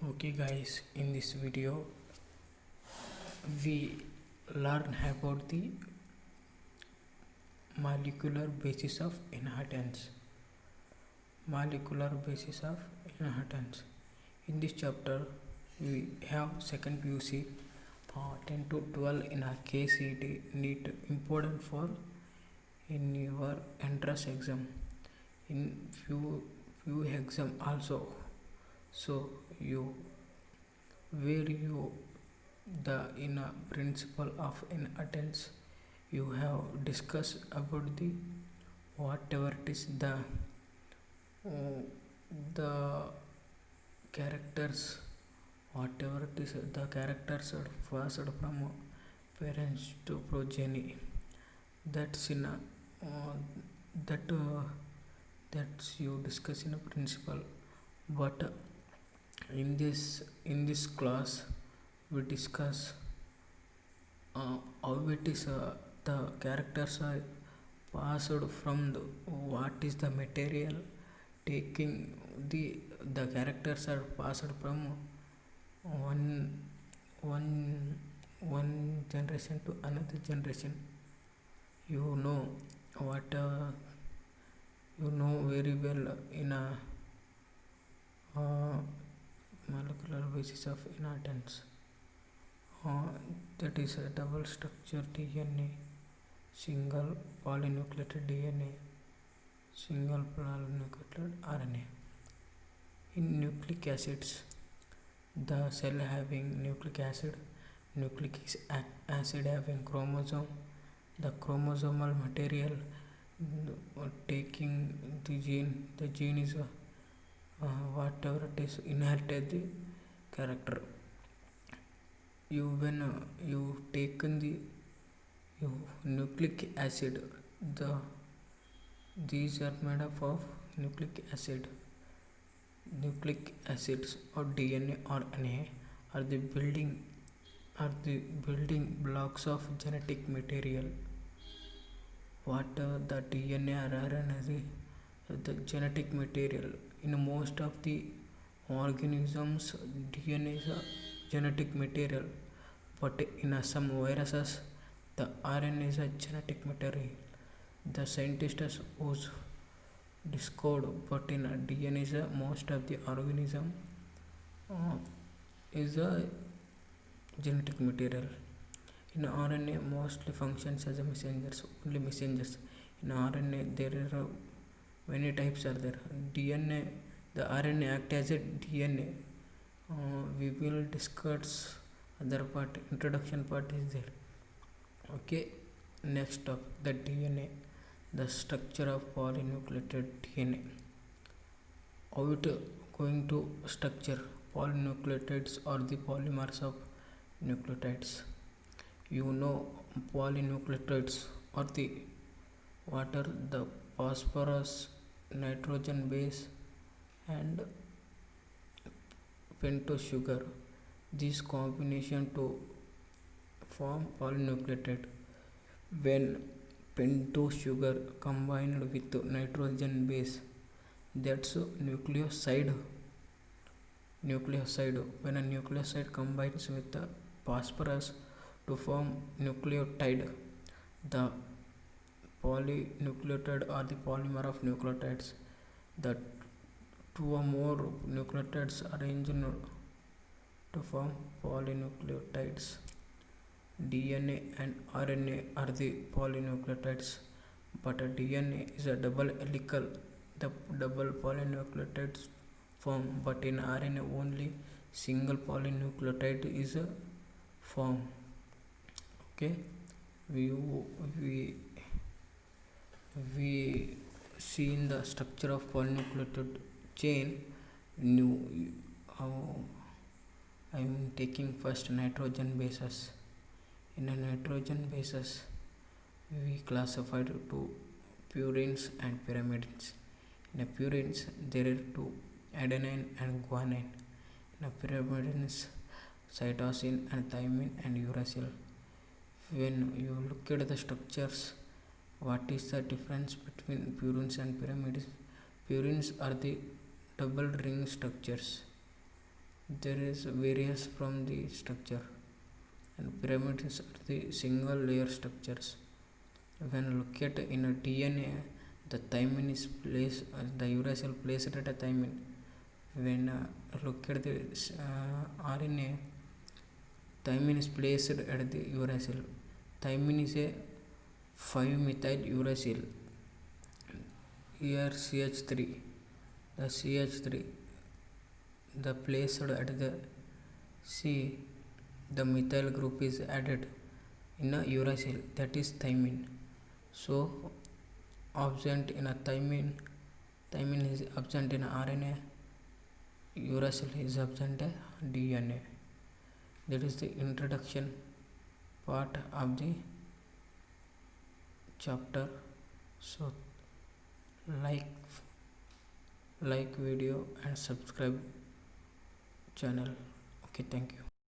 Okay guys, in this video we learn about the molecular basis of inheritance. Molecular basis of inheritance. In this chapter we have second PUC 10 to 12 in a KCD NEET important for in your entrance exam. In few exam also. So you where you the in a principle of inheritance you have discussed about the whatever it is the characters whatever it is the characters are passed from parents to progeny. That's in a that that's you discuss in a principle, but in this class we discuss how it is the characters are passed from what is the material taking the characters are passed from one one one generation to another generation. You know what you know very well in a molecular basis of inheritance. That is a double structure DNA, single polynucleated DNA, single polynucleated RNA. In nucleic acids, the cell having nucleic acid having chromosome, the chromosomal material taking the gene is whatever it is inherited the character. You when you taken the nucleic acid, these are made up of nucleic acids or DNA or RNA are the building blocks of genetic material. What the DNA or RNA is the genetic material. In most of the organisms DNA is a genetic material, but in some viruses the RNA is a genetic material. The scientists who's discovered, but in DNA is a most of the organism is a genetic material. In RNA mostly functions as a only messengers. In RNA there are many types are there. DNA, the RNA act as a DNA. We will discuss other part, introduction part is there. Okay, next topic, the DNA, the structure of polynucleated DNA. How it going to structure? Polynucleotides or the polymers of nucleotides. You know polynucleotides or the what are the phosphorus, nitrogen base and pentose sugar. This combination to form polynucleotide. When pentose sugar combined with nitrogen base, that's nucleoside. When a nucleoside combines with the phosphorus to form nucleotide, the polynucleotide or the polymer of nucleotides, the two or more nucleotides arranged to form polynucleotides. DNA and RNA are the polynucleotides, but DNA is a double helical, the double polynucleotides form, but in RNA only single polynucleotide is a form. Okay, we see in the structure of polynucleotide chain. I am taking first nitrogen bases. In a nitrogen bases, we classified to purines and pyrimids. In a purines, there are two, adenine and guanine. In a pyrimids, cytosine and thymine and uracil. When you look at the structures, what is the difference between purines and pyrimids? Purines are the double ring structures. there is various from the structure, and pyramids are the single layer structures. When look at in a DNA, the thymine is placed, the uracil placed at a thymine. When look at the RNA, thymine is placed at the uracil. Thymine is a 5-methyl uracil. Here CH3, the CH3, the placed at the C, the methyl group is added in a uracil, that is thymine. So absent in a thymine is absent in RNA, uracil is absent in DNA. That is the introduction part of the chapter. So like video and subscribe channel. Okay, thank you.